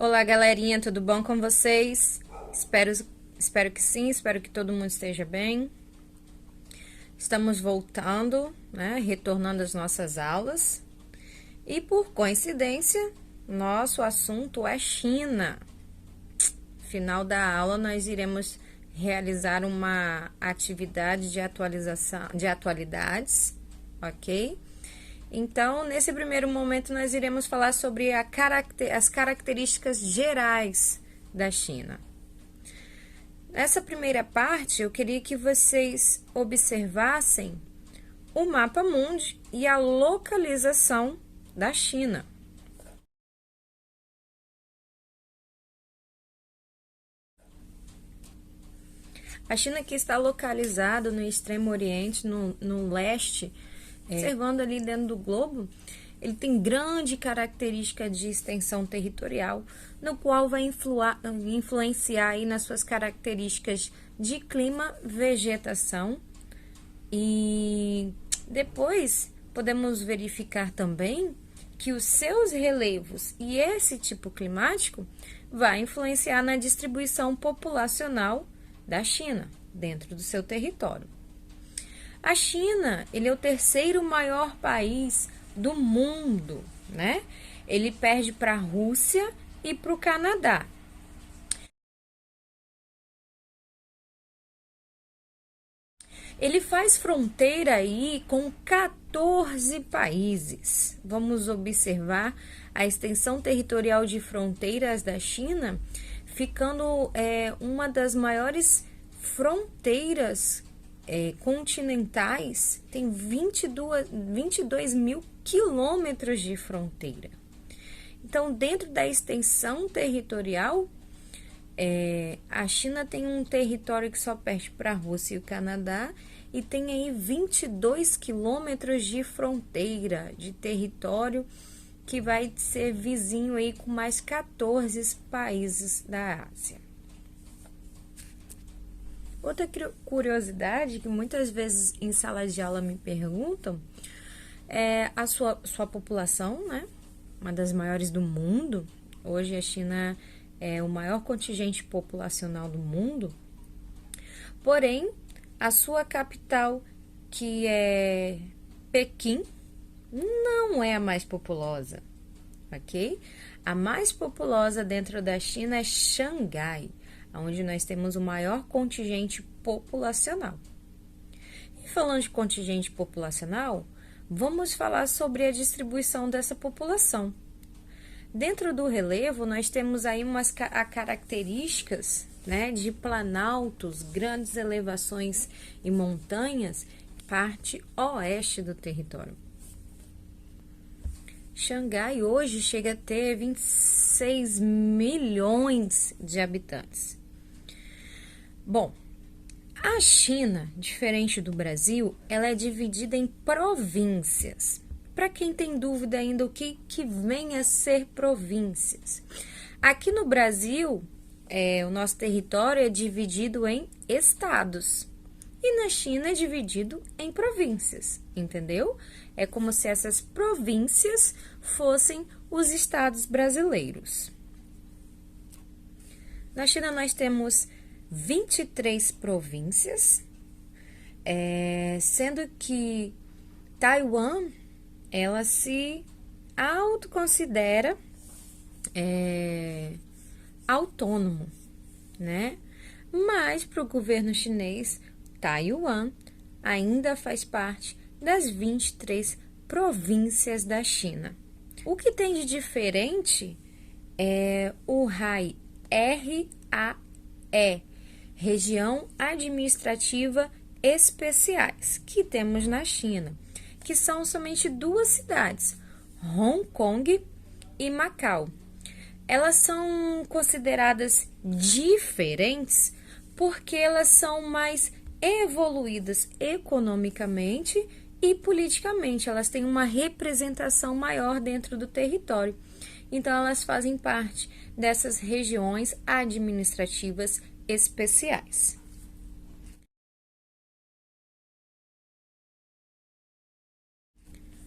Olá, galerinha, tudo bom com vocês? Espero que sim, espero que todo mundo esteja bem. Estamos voltando, né, retornando às nossas aulas. E por coincidência, nosso assunto é China. Final da aula, nós iremos realizar uma atividade de atualização de atualidades, ok? Então, nesse primeiro momento, nós iremos falar sobre as características gerais da China. Nessa primeira parte, eu queria que vocês observassem o mapa mundi e a localização da China. A China aqui está localizada no extremo oriente, no leste, observando ali dentro do globo, ele tem grande característica de extensão territorial, no qual vai influenciar aí nas suas características de clima, vegetação, e depois podemos verificar também que os seus relevos e esse tipo climático vai influenciar na distribuição populacional da China dentro do seu território. A China, ele é o terceiro maior país do mundo, né? Ele perde para a Rússia e para o Canadá. Ele faz fronteira aí com 14 países. Vamos observar a extensão territorial de fronteiras da China, ficando uma das maiores fronteiras continentais, tem 22 mil quilômetros de fronteira. Então, dentro da extensão territorial, a China tem um território que só perde para a Rússia e o Canadá, e tem aí 22 quilômetros de fronteira, de território, que vai ser vizinho aí com mais 14 países da Ásia. Outra curiosidade que muitas vezes em sala de aula me perguntam é a sua população, né? Uma das maiores do mundo. Hoje a China é o maior contingente populacional do mundo. Porém, a sua capital, que é Pequim, não é a mais populosa, ok? A mais populosa dentro da China é Xangai, onde nós temos o maior contingente populacional. E falando de contingente populacional, vamos falar sobre a distribuição dessa população. Dentro do relevo, nós temos aí umas características, né, de planaltos, grandes elevações e montanhas, parte oeste do território. Xangai hoje chega a ter 26 milhões de habitantes. Bom, a China, diferente do Brasil, ela é dividida em províncias. Para quem tem dúvida ainda o que vem a ser províncias. Aqui no Brasil, o nosso território é dividido em estados. E na China é dividido em províncias, entendeu? É como se essas províncias fossem os estados brasileiros. Na China nós temos 23 províncias, sendo que Taiwan, ela se autoconsidera autônomo, né? Mas para o governo chinês, Taiwan ainda faz parte das 23 províncias da China. O que tem de diferente é o RAE, R-A-E, Região Administrativa Especiais, que temos na China, que são somente duas cidades, Hong Kong e Macau. Elas são consideradas diferentes porque elas são mais evoluídas economicamente e politicamente. Elas têm uma representação maior dentro do território. Então, elas fazem parte dessas regiões administrativas especiais.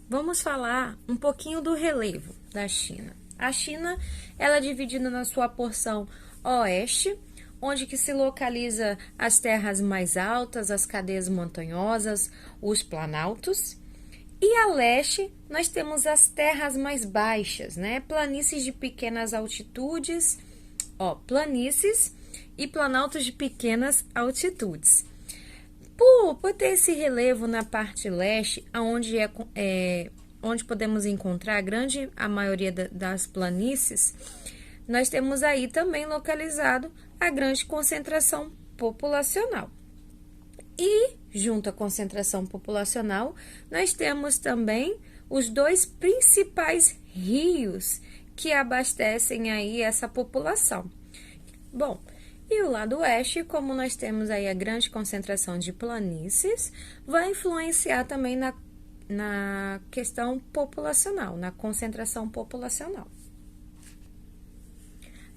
Vamos falar um pouquinho do relevo da China. A China, ela é dividida na sua porção oeste, onde que se localiza as terras mais altas, as cadeias montanhosas, os planaltos. E a leste, nós temos as terras mais baixas, né? Planícies de pequenas altitudes, planícies e planaltos de pequenas altitudes. Por ter esse relevo na parte leste, onde podemos encontrar a maioria das planícies, nós temos aí também localizado a grande concentração populacional. E, junto à concentração populacional, nós temos também os dois principais rios que abastecem aí essa população. Bom, e o lado oeste, como nós temos aí a grande concentração de planícies, vai influenciar também na questão populacional, na concentração populacional.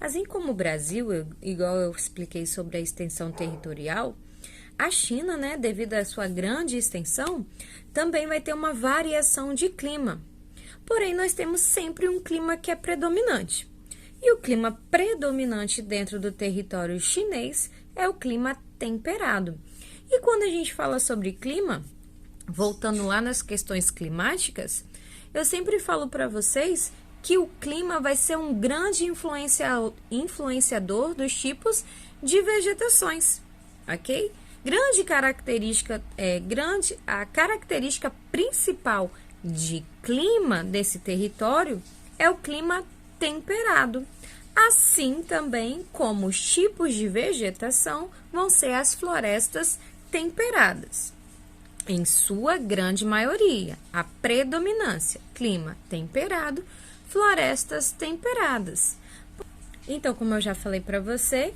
Assim como o Brasil, igual eu expliquei sobre a extensão territorial, a China, né, devido à sua grande extensão, também vai ter uma variação de clima. Porém, nós temos sempre um clima que é predominante. E o clima predominante dentro do território chinês é o clima temperado. E quando a gente fala sobre clima, voltando lá nas questões climáticas, eu sempre falo para vocês que o clima vai ser um grande influenciador dos tipos de vegetações, ok? A característica principal de clima desse território é o clima temperado. Assim também como os tipos de vegetação vão ser as florestas temperadas. Em sua grande maioria, a predominância, clima temperado, florestas temperadas. Então, como eu já falei para você,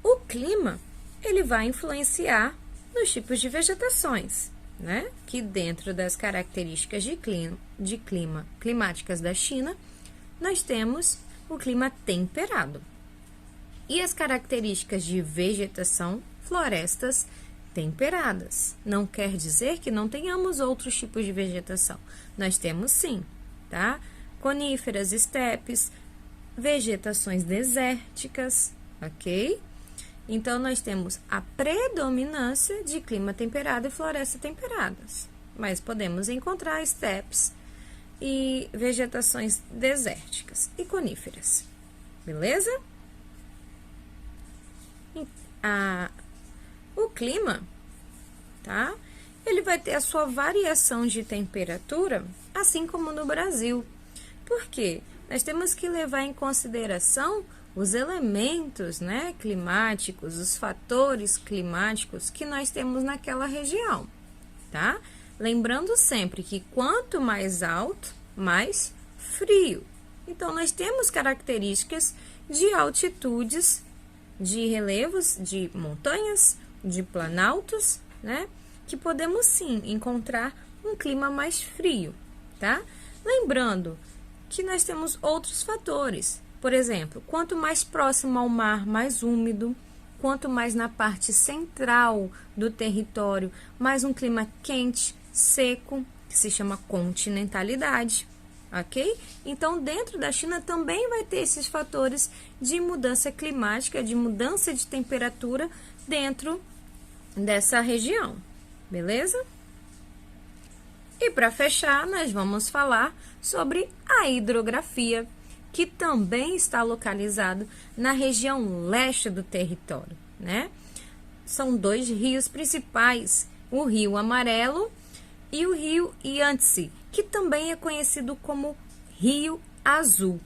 o clima ele vai influenciar nos tipos de vegetações, né? Que dentro das características de clima climáticas da China, nós temos o clima temperado. E as características de vegetação, florestas temperadas. Não quer dizer que não tenhamos outros tipos de vegetação. Nós temos sim, tá? Coníferas, estepes, vegetações desérticas, ok? Então, nós temos a predominância de clima temperado e florestas temperadas. Mas podemos encontrar estepes e vegetações desérticas e coníferas, beleza? O clima, tá? Ele vai ter a sua variação de temperatura, assim como no Brasil. Por quê? Nós temos que levar em consideração os elementos, né, climáticos, os fatores climáticos que nós temos naquela região, tá? Lembrando sempre que quanto mais alto, mais frio. Então, nós temos características de altitudes, de relevos, de montanhas, de planaltos, né? Que podemos sim encontrar um clima mais frio, tá? Lembrando que nós temos outros fatores. Por exemplo, quanto mais próximo ao mar, mais úmido. Quanto mais na parte central do território, mais um clima quente, seco, que se chama continentalidade, ok? Então, dentro da China também vai ter esses fatores de mudança climática, de mudança de temperatura dentro dessa região, beleza? E para fechar, nós vamos falar sobre a hidrografia, que também está localizado na região leste do território, né? São dois rios principais, o Rio Amarelo e o Rio Yangtze, que também é conhecido como Rio Azul,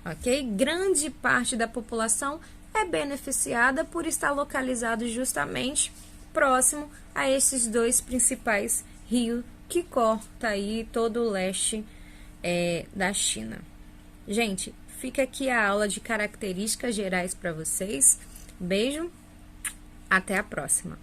ok? Grande parte da população é beneficiada por estar localizado justamente próximo a esses dois principais rios que corta aí todo o leste da China. Gente, fica aqui a aula de características gerais para vocês. Beijo, até a próxima.